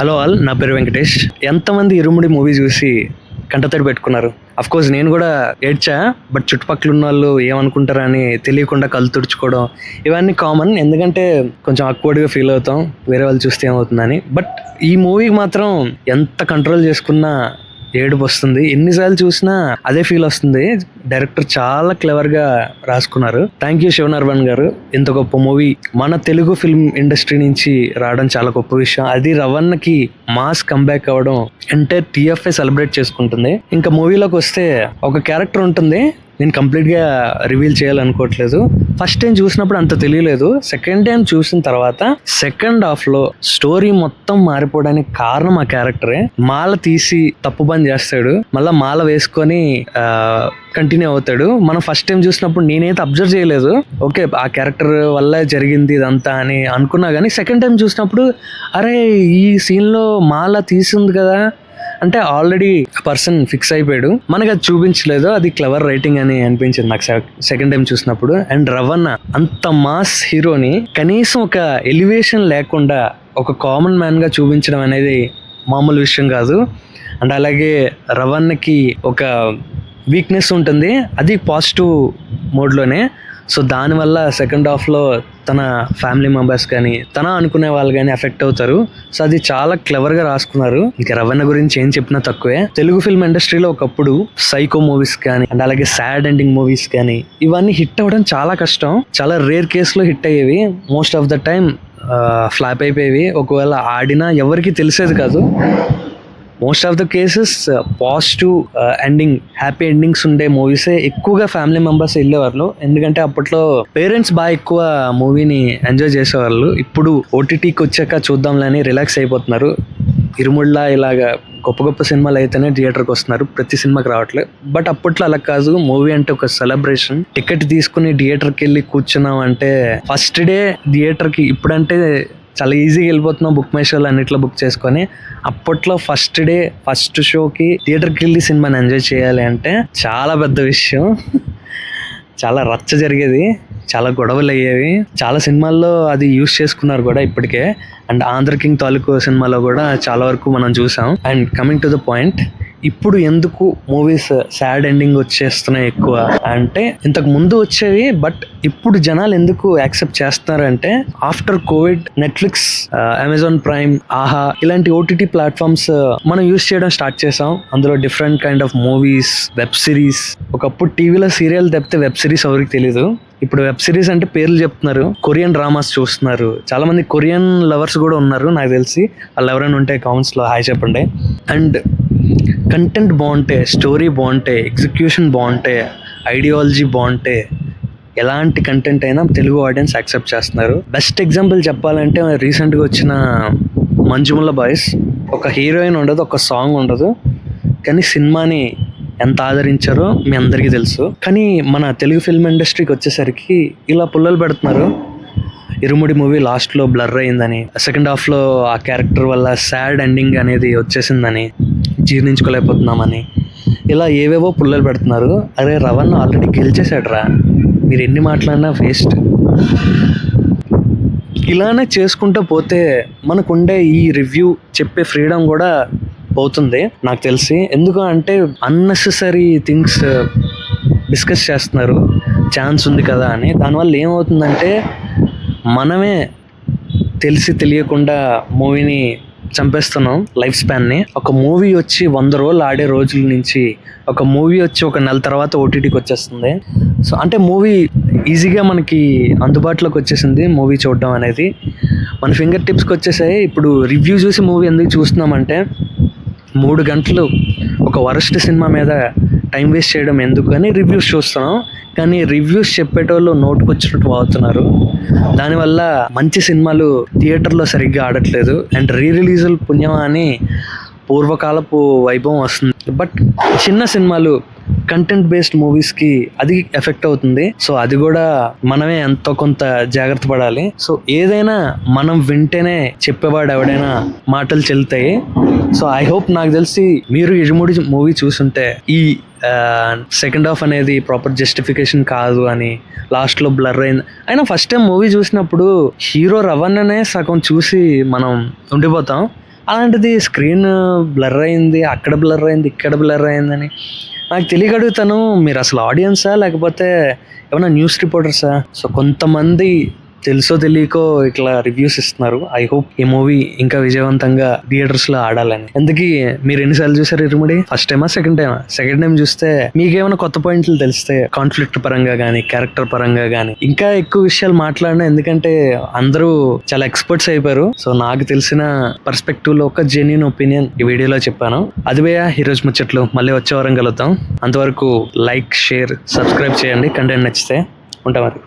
Hello all, నా పేరు వెంకటేష్. ఎంతమంది ఇరుముడి మూవీ చూసి కంటతడి పెట్టుకున్నారు? అఫ్ కోర్స్ నేను కూడా ఏడ్చా, బట్ చుట్టుపక్కల ఉన్న వాళ్ళు ఏమనుకుంటారని తెలియకుండా కళ్ళు తుడుచుకోవడం ఇవన్నీ కామన్. ఎందుకంటే కొంచెం అక్వర్డ్గా ఫీల్ అవుతాం వేరే వాళ్ళు చూస్తే ఏమవుతుందని. బట్ ఈ మూవీకి మాత్రం ఎంత కంట్రోల్ చేసుకున్నా ఏడుపు వస్తుంది. ఎన్నిసార్లు చూసినా అదే ఫీల్ వస్తుంది. డైరెక్టర్ చాలా క్లెవర్ గా రాసుకున్నారు. థ్యాంక్ యూ శివనార్వన్ గారు. ఇంత గొప్ప మూవీ మన తెలుగు ఫిల్మ్ ఇండస్ట్రీ నుంచి రావడం చాలా గొప్ప విషయం. అది రవణకి మాస్ కంబ్యాక్ అవ్వడం అంటే టీఎఫ్ఐ సెలబ్రేట్ చేసుకుంటుంది. ఇంకా మూవీలోకి వస్తే ఒక క్యారెక్టర్ ఉంటుంది, నేను కంప్లీట్గా రివీల్ చేయాలనుకోవట్లేదు. ఫస్ట్ టైం చూసినప్పుడు అంత తెలియలేదు. సెకండ్ టైం చూసిన తర్వాత సెకండ్ హాఫ్ లో స్టోరీ మొత్తం మారిపోవడానికి కారణం ఆ క్యారెక్టరే. మాల తీసి తప్పు పని చేస్తాడు, మళ్ళీ మాల వేసుకొని కంటిన్యూ అవుతాడు. మనం ఫస్ట్ టైం చూసినప్పుడు నేనైతే అబ్జర్వ్ చేయలేదు, ఓకే ఆ క్యారెక్టర్ వల్ల జరిగింది ఇదంతా అని అనుకున్నా. కానీ సెకండ్ టైం చూసినప్పుడు అరే ఈ సీన్లో మాల తీసింది కదా అంటే ఆల్రెడీ పర్సన్ ఫిక్స్ అయిపోయాడు. మనకు అది చూపించలేదు, అది క్లవర్ రైటింగ్ అని అనిపించింది నాకు సెకండ్ టైం చూసినప్పుడు. అండ్ రవణ అంత మాస్ హీరోని కనీసం ఒక ఎలివేషన్ లేకుండా ఒక కామన్ మ్యాన్ గా చూపించడం అనేది మామూలు విషయం కాదు. అండ్ అలాగే రవణకి ఒక వీక్నెస్ ఉంటుంది, అది పాజిటివ్ మోడ్లోనే. సో దానివల్ల సెకండ్ హాఫ్లో తన ఫ్యామిలీ మెంబర్స్ కానీ తన అనుకునే వాళ్ళు కానీ ఎఫెక్ట్ అవుతారు. సో అది చాలా క్లవర్గా రాసుకున్నారు. ఇంకా రవణ గురించి ఏం చెప్పినా తక్కువే. తెలుగు ఫిల్మ్ ఇండస్ట్రీలో ఒకప్పుడు సైకో మూవీస్ కానీ అండ్ అలాగే సాడ్ ఎండింగ్ మూవీస్ కానీ ఇవన్నీ హిట్ అవ్వడం చాలా కష్టం. చాలా రేర్ కేసులో హిట్ అయ్యేవి. Most of the time flop అయిపోయేవి. ఒకవేళ ఆడినా ఎవరికి తెలిసేది కాదు. Most of the cases positive ending, happy endings ఉండే మూవీసే ఎక్కువగా ఫ్యామిలీ మెంబర్స్ వెళ్ళేవాళ్ళు. ఎందుకంటే అప్పట్లో పేరెంట్స్ బాగా ఎక్కువ మూవీని ఎంజాయ్ చేసేవాళ్ళు. ఇప్పుడు ఓటీటీకి వచ్చాక చూద్దాంలని రిలాక్స్ అయిపోతున్నారు. ఇరుముళ్ళ ఇలాగా గొప్ప గొప్ప సినిమాలు అయితేనే థియేటర్కి వస్తున్నారు, ప్రతి సినిమాకి రావట్లేదు. బట్ అప్పట్లో అలా కాదు. మూవీ అంటే ఒక సెలబ్రేషన్. టికెట్ తీసుకుని థియేటర్కి వెళ్ళి కూర్చున్నాం అంటే ఫస్ట్ డే థియేటర్కి. ఇప్పుడంటే చాలా ఈజీగా వెళ్ళిపోతున్నాం బుక్ మై షోలు అన్నిట్లో బుక్ చేసుకొని. అప్పట్లో ఫస్ట్ డే ఫస్ట్ షోకి థియేటర్కి వెళ్ళి సినిమాని ఎంజాయ్ చేయాలి అంటే చాలా పెద్ద విషయం. చాలా రచ్చ జరిగేది, చాలా గొడవలు అయ్యేవి. చాలా సినిమాల్లో అది యూస్ చేసుకున్నారు కూడా ఇప్పటికే. అండ్ ఆంధ్ర కింగ్ తాలూకు సినిమాలో కూడా చాలా వరకు మనం చూసాం. And coming to the point, ఇప్పుడు ఎందుకు మూవీస్ సాడ్ ఎండింగ్ వచ్చేస్తున్నాయి ఎక్కువ అంటే, ఇంతకు ముందు వచ్చేవి బట్ ఇప్పుడు జనాలు ఎందుకు యాక్సెప్ట్ చేస్తున్నారు అంటే, after Covid Netflix, Amazon prime, ఆహా ఇలాంటి ఓటీటీ ప్లాట్ఫామ్స్ మనం యూస్ చేయడం స్టార్ట్ చేసాం. అందులో different kind of movies, web series. ఒకప్పుడు టీవీలో సీరియల్ తప్పితే వెబ్ సిరీస్ ఎవరికి తెలీదు. ఇప్పుడు వెబ్ సిరీస్ అంటే పేర్లు చెప్తున్నారు. కొరియన్ డ్రామాస్ చూస్తున్నారు. చాలా మంది కొరియన్ లవర్స్ కూడా ఉన్నారు నాకు తెలిసి. వాళ్ళు ఎవరైనా ఉంటే కామెంట్స్ లో హాయ్ చెప్పండి. అండ్ కంటెంట్ బాగుంటే, స్టోరీ బాగుంటే, ఎగ్జిక్యూషన్ బాగుంటే, ఐడియాలజీ బాగుంటే ఎలాంటి కంటెంట్ అయినా తెలుగు ఆడియన్స్ యాక్సెప్ట్ చేస్తున్నారు. బెస్ట్ ఎగ్జాంపుల్ చెప్పాలంటే రీసెంట్గా వచ్చిన మంజుమల బాయ్స్. ఒక హీరోయిన్ ఉండదు, ఒక సాంగ్ ఉండదు, కానీ సినిమాని ఎంత ఆదరించారో మీ అందరికీ తెలుసు. కానీ మన తెలుగు ఫిల్మ్ ఇండస్ట్రీకి వచ్చేసరికి ఇలా పుల్లలు పెడుతున్నారు. ఇరుముడి మూవీ లాస్ట్లో బ్లర్ అయిందని, సెకండ్ హాఫ్లో ఆ క్యారెక్టర్ వల్ల సాడ్ ఎండింగ్ అనేది వచ్చేసిందని, జీర్ణించుకోలేకపోతున్నామని, ఇలా ఏవేవో పుల్లలు పెడుతున్నారు. అరే రవణ ఆల్రెడీ గెలిచేశాడు రా, మీరు ఎన్ని మాట్లాడినా వేస్ట్. ఇలానే చేసుకుంటూ పోతే మనకుండే ఈ రివ్యూ చెప్పే ఫ్రీడమ్ కూడా పోతుంది నాకు తెలిసి. ఎందుకు అంటే అన్నెసెసరీ థింగ్స్ డిస్కస్ చేస్తున్నారు ఛాన్స్ ఉంది కదా అని. దానివల్ల ఏమవుతుందంటే మనమే తెలిసి తెలియకుండా మూవీని చంపేస్తున్నాం, లైఫ్ స్పాన్ని. ఒక మూవీ వచ్చి 100 రోజులు ఆడే రోజుల నుంచి ఒక మూవీ వచ్చి 1 నెల తర్వాత ఓటీటీకి వచ్చేస్తుంది. సో అంటే మూవీ ఈజీగా మనకి అందుబాటులోకి వచ్చేసింది. మూవీ చూడడం అనేది మన ఫింగర్ టిప్స్కి వచ్చేసాయి. ఇప్పుడు రివ్యూ చూసి మూవీ ఎందుకు చూస్తున్నామంటే, 3 గంటలు ఒక వరస్ట్ సినిమా మీద టైం వేస్ట్ చేయడం ఎందుకు అని రివ్యూస్ చూస్తున్నాం. కానీ రివ్యూస్ చెప్పేటోళ్ళు నోటుకొచ్చినట్టు వాడుతున్నారు. దానివల్ల మంచి సినిమాలు థియేటర్లో సరిగ్గా ఆడట్లేదు. అండ్ రిలీజుల పుణ్యమా అని పూర్వకాలపు వైభవం వస్తుంది. బట్ చిన్న సినిమాలు, కంటెంట్ బేస్డ్ మూవీస్కి అది ఎఫెక్ట్ అవుతుంది. సో అది కూడా మనమే ఎంతో కొంత జాగ్రత్త పడాలి. సో ఏదైనా మనం వింటేనే చెప్పేవాడు ఎవడైనా మాటలు చెల్లుతాయి. సో ఐ హోప్, నాకు తెలిసి మీరు ఇరుముడి మూవీ చూసుంటే ఈ సెకండ్ హాఫ్ అనేది ప్రాపర్ జస్టిఫికేషన్ కాదు అని, లాస్ట్లో బ్లర్ అయింది అయినా ఫస్ట్ టైం మూవీ చూసినప్పుడు హీరో రవణనే సగం చూసి మనం ఉండిపోతాం. అలాంటిది స్క్రీన్ బ్లర్ అయింది, అక్కడ బ్లర్ అయింది, ఇక్కడ బ్లర్ అయిందని నాకు తెలియక అడుగుతాను, మీరు అసలు ఆడియన్సా లేకపోతే ఏమన్నా న్యూస్ రిపోర్టర్సా? సో కొంతమంది తెలుసో తెలియకో ఇట్లా రివ్యూస్ ఇస్తున్నారు. ఐ హోప్ ఈ మూవీ ఇంకా విజయవంతంగా థియేటర్స్ లో ఆడాలని. ఎందుకు మీరు ఎన్నిసార్లు చూసారు ఇరుముడి? ఫస్ట్ టైమా, సెకండ్ టైమా? సెకండ్ టైం చూస్తే మీకేమైనా కొత్త పాయింట్లు తెలిస్తే కాన్ఫ్లిక్ట్ పరంగా కానీ, క్యారెక్టర్ పరంగా కానీ ఇంకా ఎక్కువ విషయాలు మాట్లాడినా, ఎందుకంటే అందరూ చాలా ఎక్స్పర్ట్స్ అయిపోయారు. సో నాకు తెలిసిన పర్స్పెక్టివ్ లో ఒక జెన్యూన్ ఒపీనియన్ ఈ వీడియోలో చెప్పాను. అది భయ్యా ఈరోజు ముచ్చట్లు. మళ్ళీ వచ్చే వారం కలుద్దాం. అంతవరకు లైక్, షేర్, సబ్స్క్రైబ్ చేయండి కంటెంట్ నచ్చితే. ఉంటా మరి.